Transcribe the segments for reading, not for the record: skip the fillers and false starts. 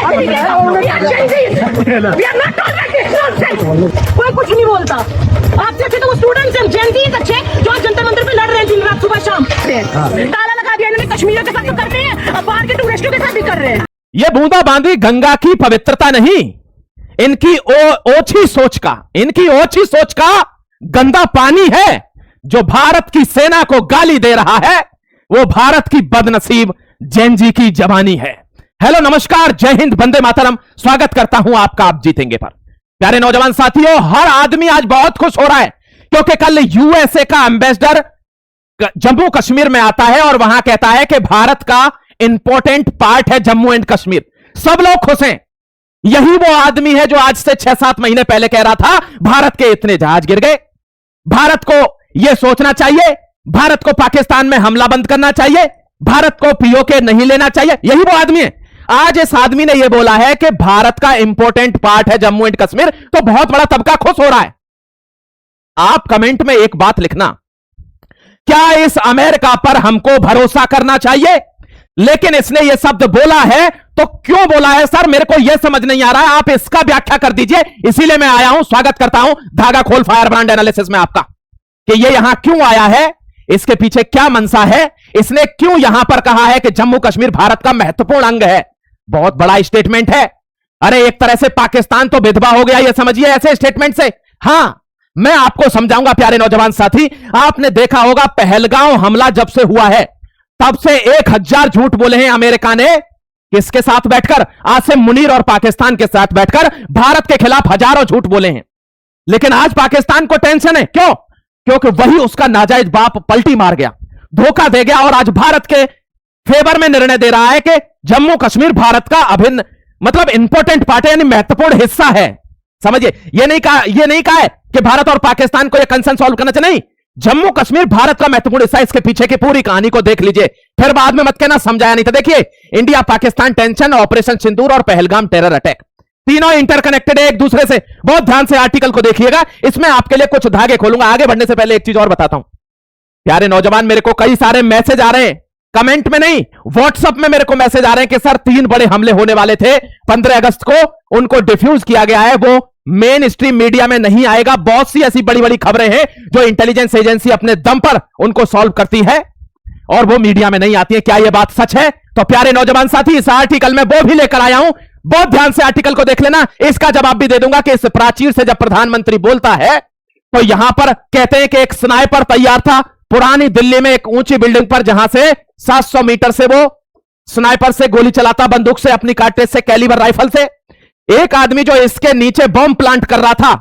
कोई कुछ नहीं बोलता। आपसे अच्छे तो वो स्टूडेंट्स हैं, जेन जी अच्छे जो आज जंतर मंतर पे लड़ रहे हैं दिन रात सुबह शाम। ताला लगा दिया इन्होंने, कश्मीरियों के साथ तो कर रहे हैं, अब बाहर के टूरिस्टों के साथ भी कर रहे हैं। ये बूंदाबांदी गंगा की पवित्रता नहीं, इनकी ओछी सोच का गंदा पानी है जो भारत की सेना को गाली दे रहा है। वो भारत की बदनसीब जैन जी की जवानी है। हेलो नमस्कार, जय हिंद, वंदे मातरम। स्वागत करता हूं आपका आप जीतेंगे पर। प्यारे नौजवान साथियों, हर आदमी आज बहुत खुश हो रहा है क्योंकि कल यूएसए का एम्बेसडर जम्मू कश्मीर में आता है और वहां कहता है कि भारत का इंपॉर्टेंट पार्ट है जम्मू एंड कश्मीर। सब लोग खुश हैं। यही वो आदमी है जो आज से 6-7 महीने पहले कह रहा था भारत के इतने जहाज गिर गए, भारत को यह सोचना चाहिए, भारत को पाकिस्तान में हमला बंद करना चाहिए, भारत को पीओके नहीं लेना चाहिए। यही वो आदमी है। आज इस आदमी ने यह बोला है कि भारत का इंपॉर्टेंट पार्ट है जम्मू एंड कश्मीर, तो बहुत बड़ा तबका खुश हो रहा है। आप कमेंट में एक बात लिखना, क्या इस अमेरिका पर हमको भरोसा करना चाहिए? लेकिन इसने यह शब्द बोला है तो क्यों बोला है सर, मेरे को यह समझ नहीं आ रहा है। आप इसका व्याख्या कर दीजिए। इसीलिए मैं आया हूं, स्वागत करता हूं धागा खोल फायर ब्रांड एनालिसिस में आपका, कि यह यहां क्यों आया है, इसके पीछे क्या मंशा है, इसने क्यों यहां पर कहा है कि जम्मू कश्मीर भारत का महत्वपूर्ण अंग है। बहुत बड़ा स्टेटमेंट है। अरे एक तरह से पाकिस्तान तो विधवा हो गया, यह समझिए ऐसे स्टेटमेंट से। हां, मैं आपको समझाऊंगा प्यारे नौजवान साथी। आपने देखा होगा पहलगांव हमला जब से हुआ है तब से 1000 झूठ बोले हैं अमेरिका ने। किसके साथ बैठकर? आसिम मुनीर और पाकिस्तान के साथ बैठकर भारत के खिलाफ हजारों झूठ बोले हैं। लेकिन आज पाकिस्तान को टेंशन है। क्यों? क्योंकि वही उसका नाजायज बाप पलटी मार गया, धोखा दे गया और आज भारत के फेवर में निर्णय दे रहा है कि जम्मू कश्मीर भारत का अभिन्न मतलब इंपॉर्टेंट पार्ट है, यानी महत्वपूर्ण हिस्सा है। समझिए, यह नहीं कहा है कि भारत और पाकिस्तान को यह कंसर्न सॉल्व करना चाहिए। नहीं, जम्मू कश्मीर भारत का महत्वपूर्ण हिस्सा। इसके पीछे की पूरी कहानी को देख लीजिए, फिर बाद में मत कहना समझाया नहीं। तो देखिए, इंडिया पाकिस्तान टेंशन, ऑपरेशन सिंदूर और पहलगाम टेरर अटैक, तीनों इंटरकनेक्टेड है एक दूसरे से। बहुत ध्यान से आर्टिकल को देखिएगा, इसमें आपके लिए कुछ धागे खोलूंगा। आगे बढ़ने से पहले एक चीज और बताता हूं प्यारे नौजवान, मेरे को कई सारे मैसेज आ रहे हैं, कमेंट में नहीं, व्हाट्सएप में मेरे को मैसेज आ रहे हैं कि सर 3 बड़े हमले होने वाले थे 15 अगस्त को, उनको डिफ्यूज किया गया है, वो मेन स्ट्रीम मीडिया में नहीं आएगा। बहुत सी ऐसी बड़ी बड़ी खबरें हैं जो इंटेलिजेंस एजेंसी अपने दम पर उनको सॉल्व करती है और वो मीडिया में नहीं आती है। क्या यह बात सच है? तो प्यारे नौजवान साथी, इस आर्टिकल में वो भी लेकर आया हूं, बहुत ध्यान से आर्टिकल को देख लेना। इसका जवाब भी दे दूंगा कि इस प्राचीर से जब प्रधानमंत्री बोलता है तो यहां पर कहते हैं कि एक स्नाइपर तैयार था पुरानी दिल्ली में एक ऊंची बिल्डिंग पर, जहां से 700 मीटर से वो स्नाइपर से गोली चलाता, बंदूक से, अपनी कार्ट्रिज से, कैलिबर राइफल से। एक आदमी जो इसके नीचे बॉम्ब प्लांट कर रहा था,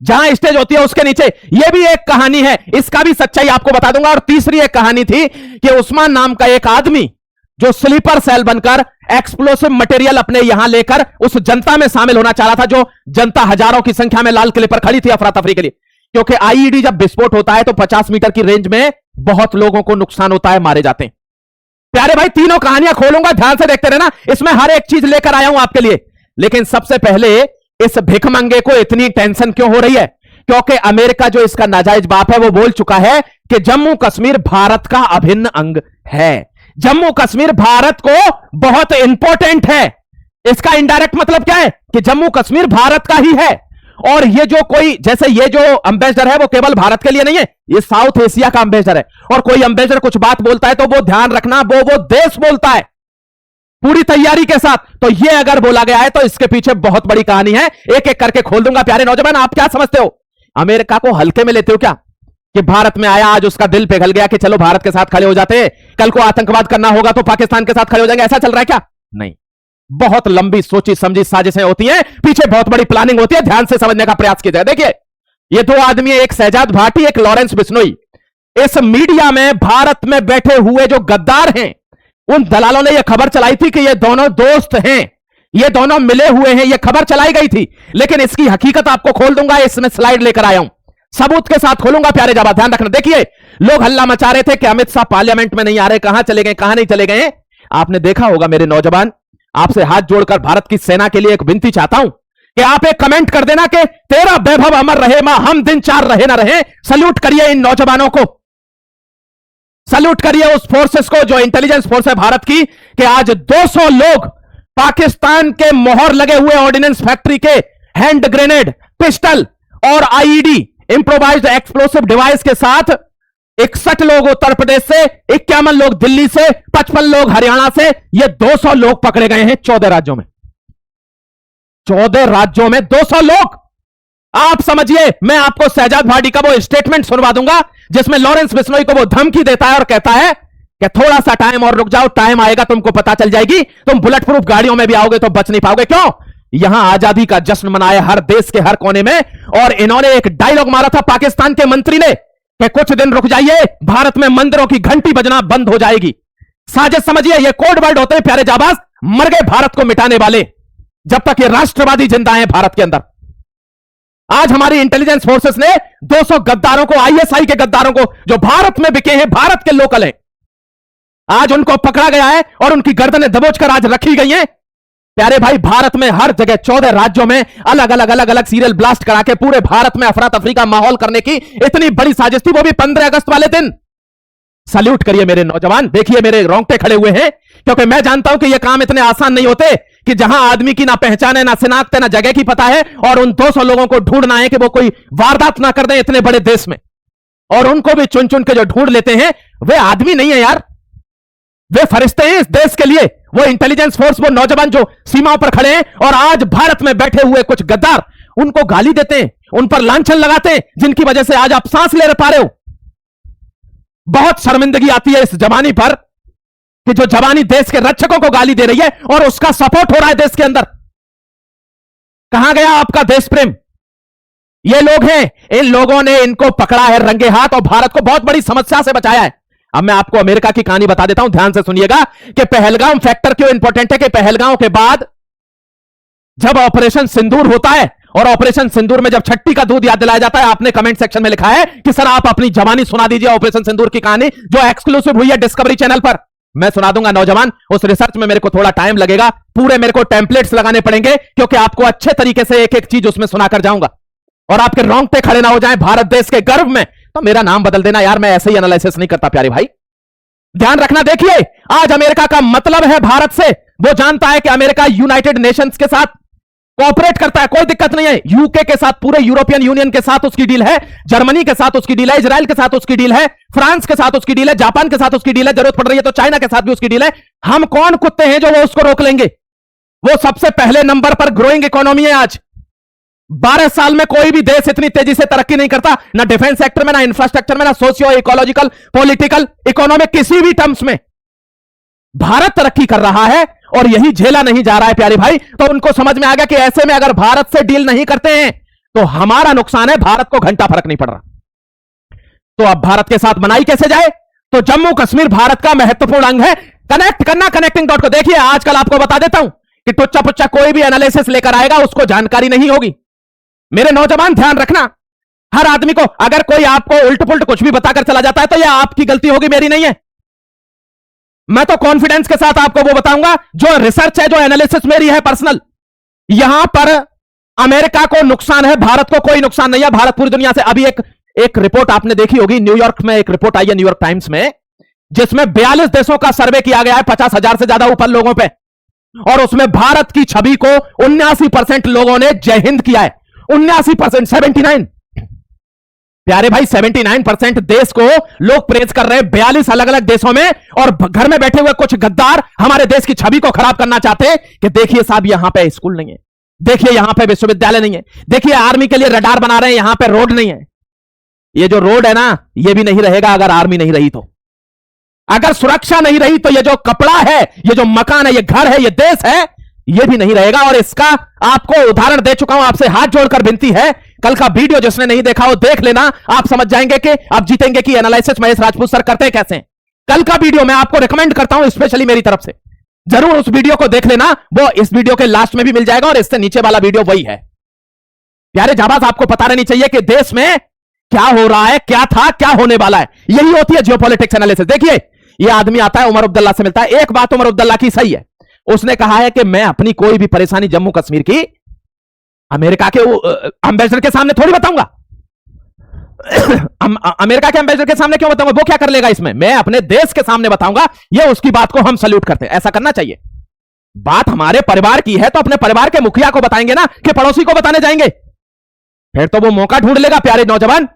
जहां स्टेज होती है उसके नीचे, यह भी एक कहानी है, इसका भी सच्चाई आपको बता दूंगा। और तीसरी एक कहानी थी कि उस्मान नाम का एक आदमी जो स्लीपर सेल बनकर एक्सप्लोसिव मटेरियल अपने यहां लेकर उस जनता में शामिल होना चाह रहा था, जो जनता हजारों की संख्या में लाल किले पर खड़ी थी अफरा तफरी के लिए। क्योंकि आईईडी जब विस्फोट होता है तो 50 मीटर की रेंज में बहुत लोगों को नुकसान होता है, मारे जाते हैं। प्यारे भाई, तीनों कहानियां खोलूंगा, ध्यान से देखते रहना, इसमें हर एक चीज लेकर आया हूं आपके लिए। लेकिन सबसे पहले इस भिखमंगे को इतनी टेंशन क्यों हो रही है? क्योंकि अमेरिका जो इसका नाजायज बाप है वो बोल चुका है कि जम्मू कश्मीर भारत का अभिन्न अंग है। जम्मू कश्मीर भारत को बहुत इंपॉर्टेंट है। इसका इनडायरेक्ट मतलब क्या है कि जम्मू कश्मीर भारत का ही है। और ये जो कोई, जैसे ये जो एम्बेसडर है वो केवल भारत के लिए नहीं है, ये साउथ एशिया का एम्बेसडर है। और कोई एम्बेसडर कुछ बात बोलता है तो वो ध्यान रखना, वो देश बोलता है पूरी तैयारी के साथ। तो ये अगर बोला गया है तो इसके पीछे बहुत बड़ी कहानी है, एक एक करके खोल दूंगा। प्यारे नौजवान, आप क्या समझते हो? अमेरिका को हल्के में लेते हो क्या कि भारत में आया, आज उसका दिल पिघल गया कि चलो भारत के साथ खड़े हो जाते हैं, कल को आतंकवाद करना होगा तो पाकिस्तान के साथ खड़े हो जाएंगे, ऐसा चल रहा है क्या? नहीं, बहुत लंबी सोची समझी साजिशें होती हैं, पीछे बहुत बड़ी प्लानिंग होती है। ध्यान से समझने का प्रयास कीजिए। देखिए, ये 2 आदमी है, एक शहजाद भाटी, एक लॉरेंस बिश्नोई। इस मीडिया में भारत में बैठे हुए जो गद्दार हैं, उन दलालों ने यह खबर चलाई थी कि ये दोनों दोस्त हैं, ये दोनों मिले हुए हैं, यह खबर चलाई गई थी। लेकिन इसकी हकीकत आपको खोल दूंगा, इसमें स्लाइड लेकर आया हूं, सबूत के साथ खोलूंगा। प्यारे जवाब ध्यान रखना। देखिए, लोग हल्ला मचा रहे थे कि अमित शाह पार्लियामेंट में नहीं आ रहे, कहां चले गए, कहां नहीं चले गए। आपने देखा होगा मेरे नौजवान, आपसे हाथ जोड़कर भारत की सेना के लिए एक विनती चाहता हूं कि आप एक कमेंट कर देना कि तेरा वैभव अमर रहे, मां हम दिन 4 रहे ना रहे। सल्यूट करिए इन नौजवानों को, सल्यूट करिए उस फोर्सेस को जो इंटेलिजेंस फोर्स है भारत की, कि आज 200 लोग पाकिस्तान के मोहर लगे हुए ऑर्डिनेंस फैक्ट्री के हैंड ग्रेनेड, पिस्टल और आईईडी इंप्रोवाइज्ड एक्सप्लोसिव डिवाइस के साथ 61 लोग उत्तर प्रदेश से, 51 लोग दिल्ली से, 55 लोग हरियाणा से, ये 200 लोग पकड़े गए हैं 14 राज्यों में। 14 राज्यों में 200 लोग। आप समझिए, मैं आपको शहजाद भाटी का वो स्टेटमेंट सुनवा दूंगा जिसमें लॉरेंस बिश्नोई को वो धमकी देता है और कहता है कि थोड़ा सा टाइम और रुक जाओ, टाइम आएगा तुमको पता चल जाएगी, तुम बुलेट प्रूफ गाड़ियों में भी आओगे तो बच नहीं पाओगे। क्यों? यहां आजादी का जश्न मनाया हर देश के हर कोने में, और इन्होंने एक डायलॉग मारा था पाकिस्तान के मंत्री ने कि कुछ दिन रुक जाइए, भारत में मंदिरों की घंटी बजना बंद हो जाएगी। साजिश समझिए, ये कोड वर्ड होते हैं प्यारे जाबाज, मर गए भारत को मिटाने वाले, जब तक ये राष्ट्रवादी जिंदा है भारत के अंदर। आज हमारी इंटेलिजेंस फोर्सेस ने 200 गद्दारों को, आईएसआई के गद्दारों को, जो भारत में बिके हैं, भारत के लोकल हैं, आज उनको पकड़ा गया है और उनकी गर्दनें दबोचकर आज रखी गई हैं। प्यारे भाई, भारत में हर जगह 14 राज्यों में अलग अलग सीरियल ब्लास्ट करा के पूरे भारत में अफरा तफरी का माहौल करने की इतनी बड़ी साजिश थी, वो भी 15 अगस्त वाले दिन। सल्यूट करिए मेरे नौजवान, देखिए मेरे रोंगटे खड़े हुए हैं, क्योंकि मैं जानता हूं कि ये काम इतने आसान नहीं होते कि जहां आदमी की ना पहचान है, ना शिनाख्त है, ना जगह की पता है, और उन 200 लोगों को ढूंढना है कि वो कोई वारदात ना कर दें इतने बड़े देश में, और उनको भी चुन चुन के जो ढूंढ लेते हैं वे आदमी नहीं है यार, वे फरिश्ते हैं इस देश के लिए। वो इंटेलिजेंस फोर्स, वो नौजवान जो सीमाओं पर खड़े हैं और आज भारत में बैठे हुए कुछ गद्दार उनको गाली देते हैं, उन पर लांछन लगाते हैं, जिनकी वजह से आज आप सांस ले पा रहे हो। बहुत शर्मिंदगी आती है इस जवानी पर कि जो जवानी देश के रक्षकों को गाली दे रही है और उसका सपोर्ट हो रहा है देश के अंदर। कहां गया आपका देश प्रेम? ये लोग हैं, इन लोगों ने इनको पकड़ा है रंगे हाथ और भारत को बहुत बड़ी समस्या से बचाया है। अब मैं आपको अमेरिका की कहानी बता देता हूं, ध्यान से सुनिएगा कि पहलगाम फैक्टर क्यों इंपॉर्टेंट है। कि पहलगाम के बाद जब ऑपरेशन सिंदूर होता है, और ऑपरेशन सिंदूर में जब छट्टी का दूध याद दिलाया जाता है, आपने कमेंट सेक्शन में लिखा है कि सर आप अपनी जवानी सुना दीजिए ऑपरेशन सिंदूर की कहानी, जो एक्सक्लूसिव हुई है डिस्कवरी चैनल पर। मैं सुना दूंगा नौजवान, उस रिसर्च में मेरे को थोड़ा टाइम लगेगा, पूरे मेरे को टेम्पलेट्स लगाने पड़ेंगे, क्योंकि आपको अच्छे तरीके से एक एक चीज उसमें सुनाकर जाऊंगा, और आपके रोंगटे खड़े ना हो जाएं भारत देश के गर्व में। तो मेरा नाम बदल देना यार, मैं ऐसे ही एनालिसिस नहीं करता प्यारे भाई, ध्यान रखना। देखिए, आज अमेरिका का मतलब है भारत से, वो जानता है कि अमेरिका यूनाइटेड नेशंस के साथ कोऑपरेट करता है, कोई दिक्कत नहीं है। यूके के साथ, पूरे यूरोपियन यूनियन के साथ उसकी डील है, जर्मनी के साथ उसकी डील है, इजराइल के साथ उसकी डील है, फ्रांस के साथ उसकी डील है, जापान के साथ उसकी डील है, जरूरत पड़ रही है तो चाइना के साथ भी उसकी डील है। हम कौन कुत्ते हैं जो वो उसको रोक लेंगे? वो सबसे पहले नंबर पर ग्रोइंग इकोनॉमी है आज। 12 साल में कोई भी देश इतनी तेजी से तरक्की नहीं करता, ना डिफेंस सेक्टर में, ना इंफ्रास्ट्रक्चर में, ना सोशियो इकोलॉजिकल, पॉलिटिकल, इकोनॉमिक, किसी भी टर्म्स में भारत तरक्की कर रहा है, और यही झेला नहीं जा रहा है प्यारे भाई। तो उनको समझ में आ गया कि ऐसे में अगर भारत से डील नहीं करते हैं तो हमारा नुकसान है, भारत को घंटा फर्क नहीं पड़ रहा। तो अब भारत के साथ बनाई कैसे जाए? तो जम्मू कश्मीर भारत का महत्वपूर्ण अंग है। कनेक्ट करना कनेक्टिंग डॉट को। देखिए, आजकल आपको बता देता हूं कि टुच्चा पुच्चा कोई भी एनालिसिस लेकर आएगा, उसको जानकारी नहीं होगी। मेरे नौजवान ध्यान रखना, हर आदमी को अगर कोई आपको उल्ट पुल्ट कुछ भी बताकर चला जाता है तो यह आपकी गलती होगी, मेरी नहीं है। मैं तो कॉन्फिडेंस के साथ आपको वो बताऊंगा जो रिसर्च है, जो एनालिसिस मेरी है पर्सनल। यहां पर अमेरिका को नुकसान है, भारत को कोई नुकसान नहीं है। भारत पूरी दुनिया से, अभी एक रिपोर्ट आपने देखी होगी, न्यूयॉर्क में एक रिपोर्ट आई है, न्यूयॉर्क टाइम्स में, जिसमें 42 देशों का सर्वे किया गया है, 50,000 से ज्यादा ऊपर लोगों पे, और उसमें भारत की छवि को 79% लोगों ने जय हिंद किया है। 79%, 79 प्यारे भाई, 79% देश को लोग प्रेज कर रहे हैं 42 अलग अलग देशों में, और घर में बैठे हुए कुछ गद्दार हमारे देश की छवि को खराब करना चाहते हैं कि देखिए साहब यहां पे स्कूल नहीं है, देखिए यहां पे विश्वविद्यालय नहीं है, देखिए आर्मी के लिए रडार बना रहे हैं, यहां पे रोड नहीं है। ये जो रोड है ना, ये भी नहीं रहेगा अगर आर्मी नहीं रही तो, अगर सुरक्षा नहीं रही तो ये जो कपड़ा है, ये जो मकान है, ये घर है, ये देश है, ये भी नहीं रहेगा। और इसका आपको उदाहरण दे चुका हूं, आपसे हाथ जोड़कर विनती है, कल का वीडियो जिसने नहीं देखा हो देख लेना, आप समझ जाएंगे कि आप जीतेंगे कि एनालिसिस महेश राजपूत सर करते कैसे हैं। कल का वीडियो मैं आपको रिकमेंड करता हूं, स्पेशली मेरी तरफ से, जरूर उस वीडियो को देख लेना, वो इस वीडियो के लास्ट में भी मिल जाएगा, और इससे नीचे वाला वीडियो वही है। प्यारे जाबाज, आपको पता रहनी चाहिए कि देश में क्या हो रहा है, क्या था, क्या होने वाला है। यही होती है जियोपॉलिटिक्स एनालिसिस। देखिए, ये आदमी आता है, उमर अब्दुल्ला से मिलता है। एक बात उमर अब्दुल्ला की सही है, उसने कहा है कि मैं अपनी कोई भी परेशानी जम्मू कश्मीर की अमेरिका के एम्बेसडर के सामने थोड़ी बताऊंगा। अमेरिका के एम्बेसडर के सामने क्यों बताऊंगा? वो क्या कर लेगा इसमें? मैं अपने देश के सामने बताऊंगा। ये उसकी बात को हम सल्यूट करते हैं, ऐसा करना चाहिए। बात हमारे परिवार की है तो अपने परिवार के मुखिया को बताएंगे ना कि पड़ोसी को बताने जाएंगे? फिर तो वो मौका ढूंढ लेगा प्यारे नौजवान।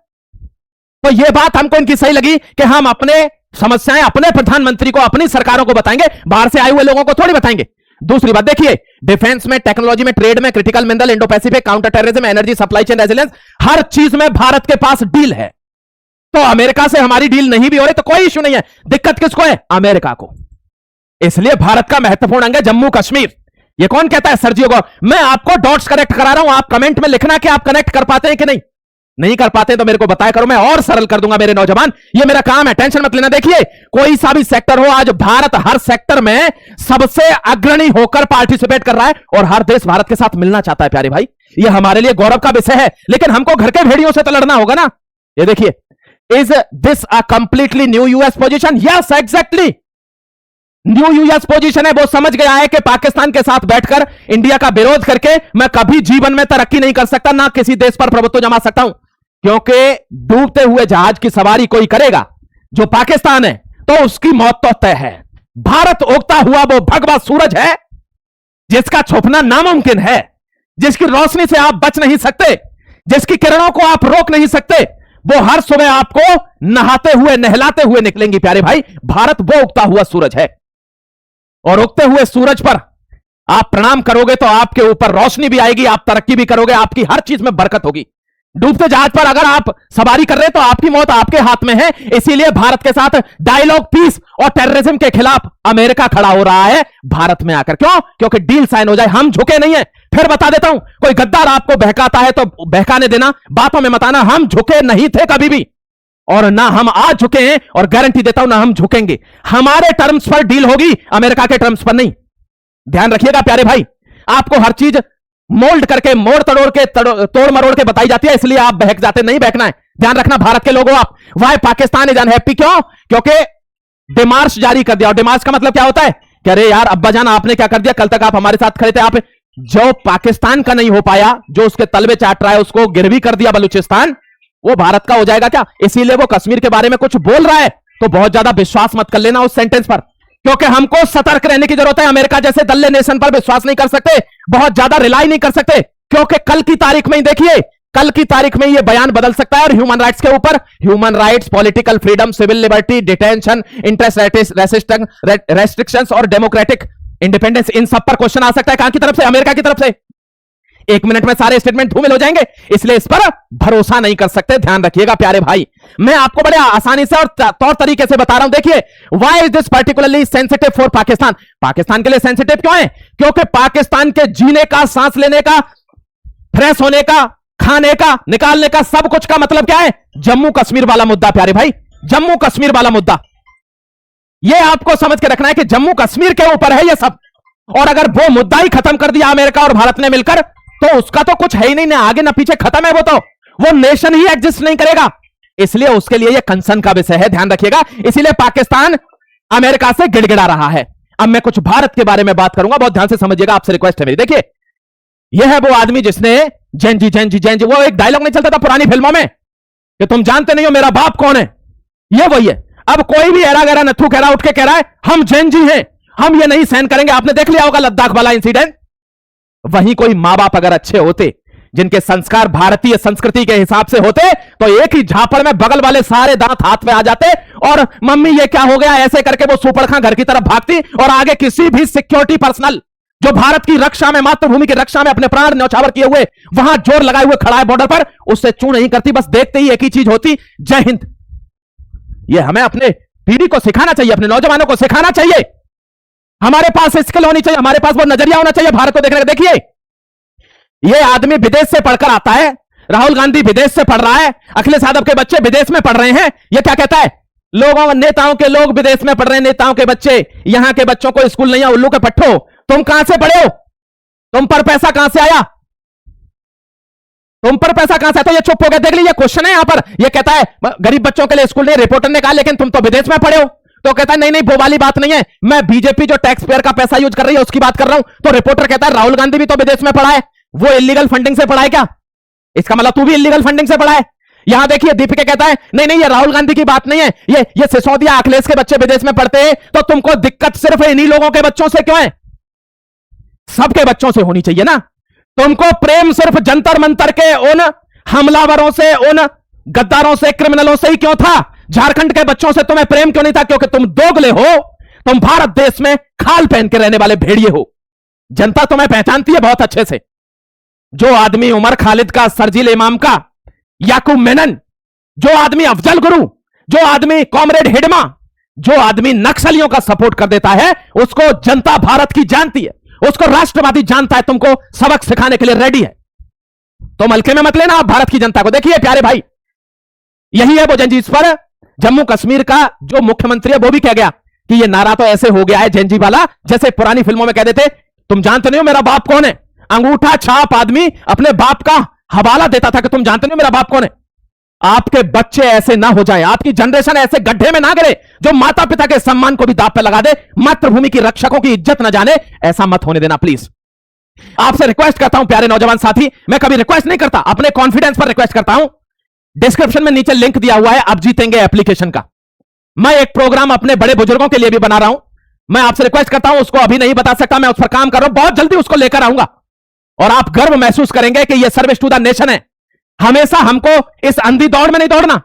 तो ये बात हमको इनकी सही लगी कि हम अपने समस्याएं अपने प्रधानमंत्री को, अपनी सरकारों को बताएंगे, बाहर से आए हुए लोगों को थोड़ी बताएंगे। दूसरी बात देखिए, डिफेंस में, टेक्नोलॉजी में, ट्रेड में, critical mineral, Indo Pacific, counter terrorism, energy supply chain resilience, हर चीज में भारत के पास डील है। तो अमेरिका से हमारी डील नहीं भी हो रही तो कोई इश्यू नहीं है। दिक्कत किसको है? अमेरिका को। इसलिए भारत का महत्वपूर्ण अंग है जम्मू कश्मीर। ये कौन कहता है सर्जियो को? मैं आपको डॉट्स कनेक्ट करा रहा हूं, आप कमेंट में लिखना कि आप कनेक्ट कर पाते हैं कि नहीं। नहीं कर पाते तो मेरे को बताया करो, मैं और सरल कर दूंगा मेरे नौजवान। ये मेरा काम है, टेंशन मत लेना। देखिए, कोई सा भी सेक्टर हो, आज भारत हर सेक्टर में सबसे अग्रणी होकर पार्टिसिपेट कर रहा है और हर देश भारत के साथ मिलना चाहता है प्यारे भाई। ये हमारे लिए गौरव का विषय है, लेकिन हमको घर के भेड़ियों से तो लड़ना होगा ना। ये देखिए, is this a completely new US position? Yes, exactly new US position है। वो समझ गया है कि पाकिस्तान के साथ बैठकर इंडिया का विरोध करके मैं कभी जीवन में तरक्की नहीं कर सकता, ना किसी देश पर प्रभुत्व जमा सकता हूं, क्योंकि डूबते हुए जहाज की सवारी कोई करेगा जो पाकिस्तान है तो उसकी मौत तो तय है। भारत उगता हुआ वो भगवा सूरज है जिसका छुपना नामुमकिन है, जिसकी रोशनी से आप बच नहीं सकते, जिसकी किरणों को आप रोक नहीं सकते। वो हर सुबह आपको नहाते हुए, नहलाते हुए निकलेंगी प्यारे भाई। भारत वो उगता हुआ सूरज है और उगते हुए सूरज पर आप प्रणाम करोगे तो आपके ऊपर रोशनी भी आएगी, आप तरक्की भी करोगे, आपकी हर चीज में बरकत होगी। डूबते जहाज पर अगर आप सवारी कर रहे हैं तो आपकी मौत आपके हाथ में है। इसीलिए भारत के साथ डायलॉग पीस और टेररिज्म के खिलाफ अमेरिका खड़ा हो रहा है भारत में आकर। क्यों? क्योंकि डील साइन हो जाए। हम झुके नहीं है। फिर बता देता हूं, कोई गद्दार आपको बहकाता है तो बहकाने देना, बातों में मत आना। हम झुके नहीं थे कभी भी, और ना हम आज झुके हैं, और गारंटी देता हूं ना हम झुकेंगे। हमारे टर्म्स पर डील होगी, अमेरिका के टर्म्स पर नहीं। ध्यान रखिएगा प्यारे भाई, आपको हर चीज मोल्ड करके, मोड़ तोड़ के, तोड़ मरोड़ के बताई जाती है, इसलिए आप बहक जाते। नहीं बहकना है। ध्यान रखना भारत के लोगों, आप वाई पाकिस्तान इज अनहैप्पी। क्यों? क्योंकि डिमार्च जारी कर दिया। और डिमार्च का मतलब क्या होता है कि अरे यार अब्बा जान आपने क्या कर दिया, कल तक आप हमारे साथ खड़े थे, आप जो पाकिस्तान का नहीं हो पाया, जो उसके तलवे चाट रहा है, उसको गिरवी कर दिया बलूचिस्तान, वो भारत का हो जाएगा क्या? इसीलिए वो कश्मीर के बारे में कुछ बोल रहा है तो बहुत ज्यादा विश्वास मत कर लेना उस सेंटेंस पर, क्योंकि हमको सतर्क रहने की जरूरत है। अमेरिका जैसे दल्ले नेशन पर विश्वास नहीं कर सकते, बहुत ज्यादा रिलाई नहीं कर सकते, क्योंकि कल की तारीख में ही देखिए, कल की तारीख में ये बयान बदल सकता है। और ह्यूमन राइट्स के ऊपर, human rights, political freedom, civil liberty, detention, interest restrictions और डेमोक्रेटिक इंडिपेंडेंस, इन सब पर क्वेश्चन आ सकता है। कहां की तरफ से? अमेरिका की तरफ से। एक मिनट में सारे स्टेटमेंट धूमिल हो जाएंगे, इसलिए इस पर भरोसा नहीं कर सकते। ध्यान रखिएगा प्यारे भाई, मैं आपको बड़े आसानी से और तौर तरीके से बता रहा हूं। देखिए, why is this particularly sensitive for Pakistan? Pakistan के लिए सेंसिटिव क्यों है? क्योंकि पाकिस्तान के जीने का, सांस लेने का, फ्रेश होने का, खाने का, निकालने का, सब कुछ का मतलब क्या है? जम्मू कश्मीर वाला मुद्दा प्यारे भाई, जम्मू कश्मीर वाला मुद्दा। यह आपको समझ के रखना है कि जम्मू कश्मीर के ऊपर है यह सब। और अगर वो मुद्दा ही खत्म कर दिया अमेरिका और भारत ने मिलकर, तो उसका तो कुछ है ही नहीं, ना आगे ना पीछे, खत्म है वो नेशन ही एग्जिस्ट नहीं करेगा। इसलिए उसके लिए यह कंसर्न का विषय है, ध्यान रखिएगा। इसीलिए पाकिस्तान अमेरिका से गिड़गिड़ा रहा है। अब मैं कुछ भारत के बारे में बात करूंगा, बहुत ध्यान से समझिएगा, आपसे रिक्वेस्ट है मेरी। देखिए, यह है वो आदमी जिसने जेंजी जेंजी जेंजी, वो एक डायलॉग नहीं चलता था पुरानी फिल्मों में कि तुम जानते नहीं हो मेरा बाप कौन है, ये वही है। अब कोई भी एरा गैरा नथु कह रहा, उठ के कह रहा है हम जेंजी हैं, हम ये नहीं सहन करेंगे। आपने देख लिया होगा लद्दाख वाला इंसिडेंट। वहीं कोई मां बाप अगर अच्छे होते, जिनके संस्कार भारतीय संस्कृति के हिसाब से होते, तो एक ही झापड़ में बगल वाले सारे दांत हाथ में आ जाते और मम्मी ये क्या हो गया, ऐसे करके वो सुपरखां घर की तरफ भागती और आगे किसी भी सिक्योरिटी पर्सनल जो भारत की रक्षा में, मातृभूमि की रक्षा में अपने प्राण न्यौछावर किए हुए, वहां जोर लगाए हुए खड़ा है बॉर्डर पर, उससे चू नहीं करती। बस देखते ही एक ही चीज होती, जय हिंद। यह हमें अपने पीढ़ी को सिखाना चाहिए, अपने नौजवानों को सिखाना चाहिए। हमारे पास स्किल होनी चाहिए, हमारे पास वो नजरिया होना चाहिए भारत को देखने का। देखिए, यह आदमी विदेश से पढ़कर आता है, राहुल गांधी विदेश से पढ़ रहा है, अखिलेश यादव के बच्चे विदेश में पढ़ रहे हैं। यह क्या कहता है? लोगों, नेताओं के लोग विदेश में पढ़ रहे हैं, नेताओं के बच्चे, यहां के बच्चों को स्कूल नहीं है, उल्लू के पट्टो। तुम कहां से पढ़े हो? तुम पर पैसा कहां से आया? तुम पर पैसा कहां से आया? तो ये चुप हो गया। देख लीजिए, क्वेश्चन है यहां पर। यह कहता है गरीब बच्चों के लिए स्कूल नहीं, रिपोर्टर ने कहा, लेकिन तुम तो विदेश में पढ़े हो। तो कहता है नहीं नहीं, वो वाली बात नहीं है, मैं बीजेपी जो टैक्स पेयर का पैसा यूज कर रही है उसकी बात कर रहा हूं। तो रिपोर्टर कहता है राहुल गांधी भी तो विदेश में पढ़ा है, वो इलीगल फंडिंग से पढ़ा है क्या? इसका मतलब तू भी इलीगल फंडिंग से पढ़ा है। यहां देखिए, दीपिका कहता है नहीं नहीं, ये राहुल गांधी की बात नहीं है, ये सिसोदिया, अखिलेश के बच्चे विदेश में पढ़ते हैं, तो तुमको दिक्कत सिर्फ इन्हीं लोगों के बच्चों से क्यों है? सबके बच्चों से होनी चाहिए ना। तुमको प्रेम सिर्फ जंतर मंतर के उन हमलावरों से, उन गद्दारों से, क्रिमिनलों से ही क्यों था? झारखंड के बच्चों से तुम्हें प्रेम क्यों नहीं था? क्योंकि तुम दोगले हो, तुम भारत देश में खाल पहन के रहने वाले भेड़िए हो। जनता तुम्हें पहचानती है बहुत अच्छे से। जो आदमी उमर खालिद का, शर्जील इमाम का, याकूब मेनन, जो आदमी अफजल गुरु, जो आदमी कॉमरेड हिडमा, जो आदमी नक्सलियों का सपोर्ट कर देता है, उसको जनता भारत की जानती है, उसको राष्ट्रवादी जानता है, तुमको सबक सिखाने के लिए रेडी है। तुम हल्के में मत लेना आप भारत की जनता को। देखिए प्यारे भाई, यही है वो जंजीस पर जम्मू कश्मीर का जो मुख्यमंत्री है वो भी कह गया कि ये नारा तो ऐसे हो गया है जेंजी वाला, जैसे पुरानी फिल्मों में कह देते तुम जानते नहीं हो मेरा बाप कौन है। अंगूठा छाप आदमी अपने बाप का हवाला देता था कि तुम जानते नहीं हो मेरा बाप कौन है। आपके बच्चे ऐसे ना हो जाए, आपकी जनरेशन ऐसे गड्ढे में ना गिरे जो माता पिता के सम्मान को भी दांव पे लगा दे, मातृभूमि की रक्षकों की इज्जत ना जाने। ऐसा मत होने देना प्लीज। आपसे रिक्वेस्ट करता हूं प्यारे नौजवान साथी, मैं कभी रिक्वेस्ट नहीं करता, अपने कॉन्फिडेंस पर रिक्वेस्ट करता हूं। डिस्क्रिप्शन में नीचे लिंक दिया हुआ है अब जीतेंगे एप्लीकेशन का। मैं एक प्रोग्राम अपने बड़े बुजुर्गों के लिए भी बना रहा हूं। मैं आपसे रिक्वेस्ट करता हूं, उसको अभी नहीं बता सकता, मैं उस पर काम कर रहा हूं, बहुत जल्दी उसको लेकर आऊंगा और आप गर्व महसूस करेंगे कि यह सर्विस टू द नेशन है। हमेशा हमको इस अंधी दौड़ में नहीं दौड़ना,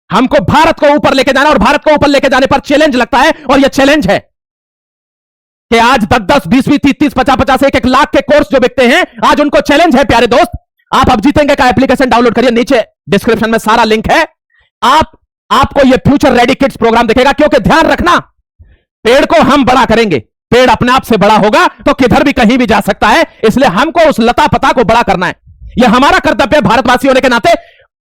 हमको भारत को ऊपर लेके जाना, और भारत को ऊपर लेके जाने पर चैलेंज लगता है, और यह चैलेंज है कि आज 10-10, 20-20, 30-30, 50-50, 1-1 लाख के कोर्स जो बिकते हैं, आज उनको चैलेंज है प्यारे दोस्त। आप अब जीतेंगे का एप्लीकेशन डाउनलोड करिए, नीचे डिस्क्रिप्शन में सारा लिंक है। आपको यह फ्यूचर रेडी किड्स प्रोग्राम दिखेगा, क्योंकि ध्यान रखना, पेड़ को हम बड़ा करेंगे, पेड़ अपने आप से बड़ा होगा तो किधर भी कहीं भी जा सकता है, इसलिए हमको उस लता पता को बड़ा करना है। यह हमारा कर्तव्य है भारतवासी होने के नाते।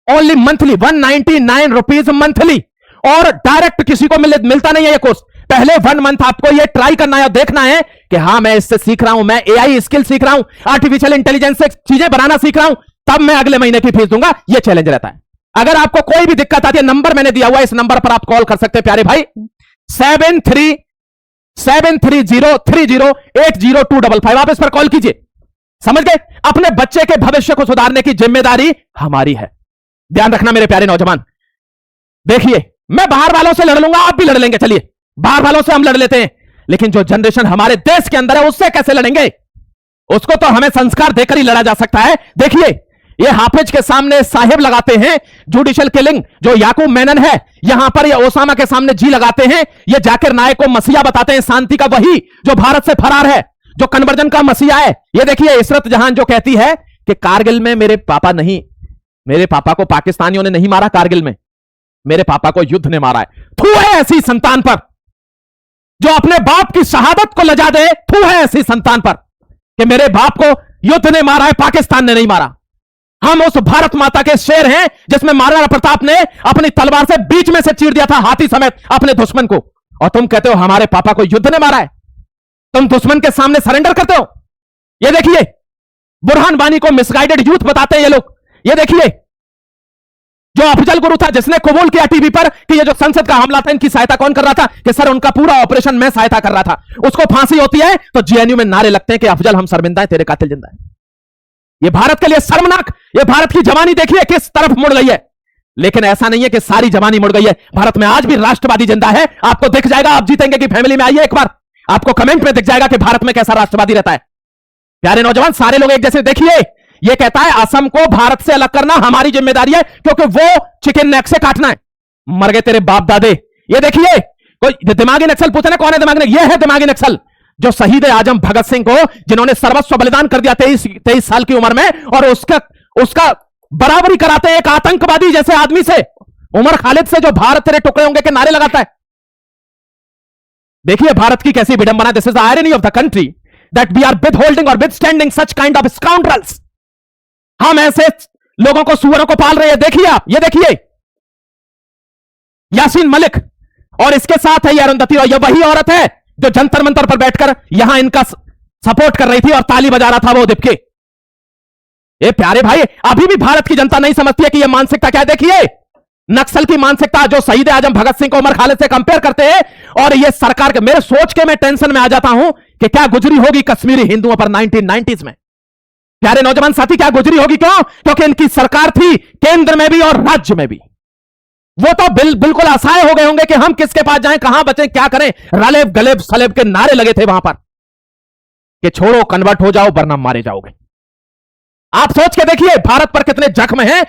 ओनली मंथली 199 रुपीज मंथली, और डायरेक्ट किसी को मिलता नहीं है यह कोर्स। पहले 1 मंथ आपको यह ट्राई करना है और देखना है कि हां मैं इससे सीख रहा हूं, मैं एआई स्किल सीख रहा हूं, आर्टिफिशियल इंटेलिजेंस से चीजें बनाना सीख रहा हूं, तब मैं अगले महीने की फीस दूंगा। यह चैलेंज रहता है। अगर आपको कोई भी दिक्कत आती है, नंबर मैंने दिया हुआ है, इस नंबर पर आप कॉल कर सकते हैं प्यारे भाई, 7330308025। आप इस पर कॉल कीजिए। समझ गए? अपने बच्चे के भविष्य को सुधारने की जिम्मेदारी हमारी है। ध्यान रखना मेरे प्यारे नौजवान। देखिए, मैं बाहर वालों से लड़ लूंगा, आप भी लड़ लेंगे, चलिए बाहर वालों से हम लड़ लेते हैं, लेकिन जो जनरेशन हमारे देश के अंदर है उससे कैसे लड़ेंगे? उसको तो हमें संस्कार देकर ही लड़ा जा सकता है। देखिए, ये हाफिज के सामने साहिब लगाते हैं जुडिशियल किलिंग, जो याकूब मेनन है, यहां पर ये ओसामा के सामने जी लगाते हैं, ये जाकिर नायक को मसीहा बताते हैं शांति का, वही जो भारत से फरार है, जो कन्वर्जन का मसीहा है। ये देखिए इशरत जहां जो कहती है कि कारगिल में मेरे पापा को पाकिस्तानियों ने नहीं मारा, कारगिल में मेरे पापा को युद्ध ने मारा है। थू है ऐसी संतान पर जो अपने बाप की शहादत को लजा दे, थू है ऐसी संतान पर कि मेरे बाप को युद्ध ने मारा है, पाकिस्तान ने नहीं मारा। हम उस भारत माता के शेर हैं जिसमें महाराणा प्रताप ने अपनी तलवार से बीच में से चीर दिया था हाथी समेत अपने दुश्मन को, और तुम कहते हो हमारे पापा को युद्ध ने मारा है। तुम दुश्मन के सामने सरेंडर करते हो। ये देखिए, बुरहान वानी को मिसगाइडेड यूथ बताते हैं ये लोग। ये देखिए, जो अफजल गुरु था जिसने कबूल किया टीवी पर कि ये जो संसद का हमला था इनकी सहायता कौन कर रहा था, कि सर उनका पूरा ऑपरेशन मैं सहायता कर रहा था, उसको फांसी होती है तो जेएनयू में नारे लगते हैं कि अफजल हम शर्मिंदा है, तेरे कातिल जिंदा है। ये भारत के लिए शर्मनाक, ये भारत की जवानी देखिए किस तरफ मुड़ गई है। लेकिन ऐसा नहीं है कि सारी जवानी मुड़ गई है, भारत में आज भी राष्ट्रवादी जिंदा है। आपको दिख जाएगा आप जीतेंगे की फैमिली में आइए एक बार, आपको कमेंट में दिख जाएगा कि भारत में कैसा राष्ट्रवादी रहता है। प्यारे नौजवान, सारे लोग एक जैसे। देखिए, ये कहता है असम को भारत से अलग करना हमारी जिम्मेदारी है, क्योंकि वो चिकन नेक से काटना है। मर गए तेरे बाप दादे। ये देखिए, कोई दिमागी नक्सल पूछे ना कौन है दिमागी नक्सल? ये है दिमागी नक्सल, जो शहीद आजम भगत सिंह को, जिन्होंने सर्वस्व बलिदान कर दिया 23 साल की उम्र में, और उसका बराबरी कराते हैं एक आतंकवादी जैसे आदमी से, उमर खालिद से, जो भारत तेरे टुकड़े होंगे के नारे लगाता है। देखिए भारत की कैसी विडंबना। This is the irony of the country that we are withholding और withstanding such kind of scoundrels. हम ऐसे लोगों को, सुअरों को पाल रहे हैं। देखिए आप, ये देखिए यासीन मलिक, और इसके साथ है ये अरुंधति, और ये वही औरत है जो जंतर मंतर पर बैठकर यहां इनका सपोर्ट कर रही थी और ताली बजा रहा था वो दिपके। ये प्यारे भाई, अभी भी भारत की जनता नहीं समझती है कि ये मानसिकता क्या है। देखिए, नक्सल की मानसिकता, जो शहीद आजम भगत सिंह को उमर खालिद से कंपेयर करते हैं, और ये सरकार के, मेरे सोच के मैं टेंशन में आ जाता हूं कि क्या गुजरी होगी कश्मीरी हिंदुओं पर 1990s में। प्यारे नौजवान साथी, क्या गुजरी होगी? क्यों? क्योंकि इनकी सरकार थी केंद्र में भी और राज्य में भी। वो तो बिल्कुल असहाय हो गए होंगे कि हम किसके पास जाएं, कहां बचें, क्या करें। रालेब गलेब सलेब के नारे लगे थे वहां पर। कि छोड़ो, कन्वर्ट हो जाओ वरना मारे जाओगे। आप सोच के देखिए भारत पर कितने जख्म हैं,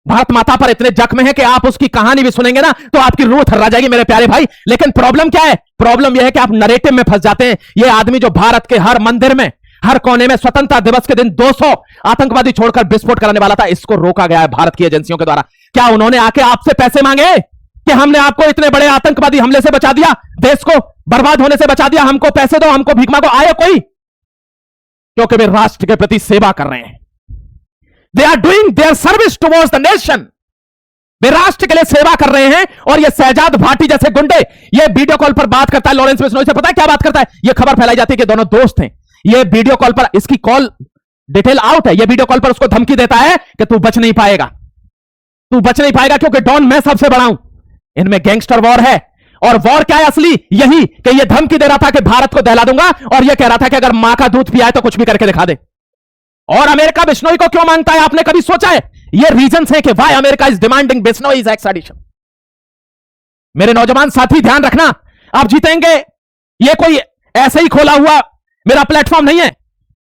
भारत माता पर इतने जख्म हैं कि आप उसकी कहानी भी सुनेंगे ना तो आपकी रूह थर्रा जाएगी मेरे प्यारे भाई। लेकिन प्रॉब्लम क्या है? प्रॉब्लम यह है कि आप नरेटिव में फंस जाते हैं। यह आदमी जो भारत के हर मंदिर में, हर कोने में स्वतंत्रता दिवस के दिन 200 आतंकवादी छोड़कर विस्फोट कराने वाला था, इसको रोका गया है भारत की एजेंसियों के द्वारा। क्या उन्होंने आके आपसे पैसे मांगे कि हमने आपको इतने बड़े आतंकवादी हमले से बचा दिया, देश को बर्बाद होने से बचा दिया, हमको पैसे दो, हमको भीख मांगो? आए कोई? क्योंकि वे राष्ट्र के प्रति सेवा कर रहे हैं। They are doing their service towards the nation. वे राष्ट्र के लिए सेवा कर रहे हैं। और ये शहजाद भाटी जैसे गुंडे, ये वीडियो कॉल पर बात करता है लॉरेंस बिश्नोई से, पता है क्या बात करता है? ये खबर फैलाई जाती है कि दोनों दोस्त हैं। ये वीडियो कॉल पर, इसकी कॉल डिटेल आउट है, ये वीडियो कॉल पर उसको धमकी देता है कि तू बच नहीं पाएगा, तू बच नहीं पाएगा, क्योंकि डॉन मैं सबसे बड़ा हूं। इनमें गैंगस्टर वॉर है। और वॉर क्या है असली? यही कि ये धमकी दे रहा था कि भारत को दहला दूंगा, और ये कह रहा था कि अगर मां का दूध पिया है तो कुछ भी करके दिखा दे। और अमेरिका बिश्नोई को क्यों मांगता है? आपने कभी सोचा है? ये रीजंस है कि why America is demanding बिश्नोई's extradition. मेरे नौजवान साथी ध्यान रखना, आप जीतेंगे। ये कोई ऐसे ही खोला हुआ मेरा प्लेटफॉर्म नहीं है,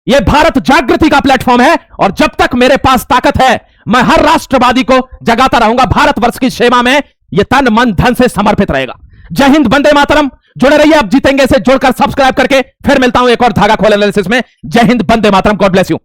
यह भारत जागृति का प्लेटफॉर्म है। और जब तक मेरे पास ताकत है, मैं हर राष्ट्रवादी को जगाता रहूंगा। भारतवर्ष की सेवा में यह तन मन धन से समर्पित रहेगा। जय हिंद, वंदे मातरम। जुड़े रहिए, आप जीतेंगे से जुड़कर सब्सक्राइब करके। फिर मिलता हूं एक और धागा खोल एनालिसिस में। जय हिंद, वंदे मातरम। God bless you.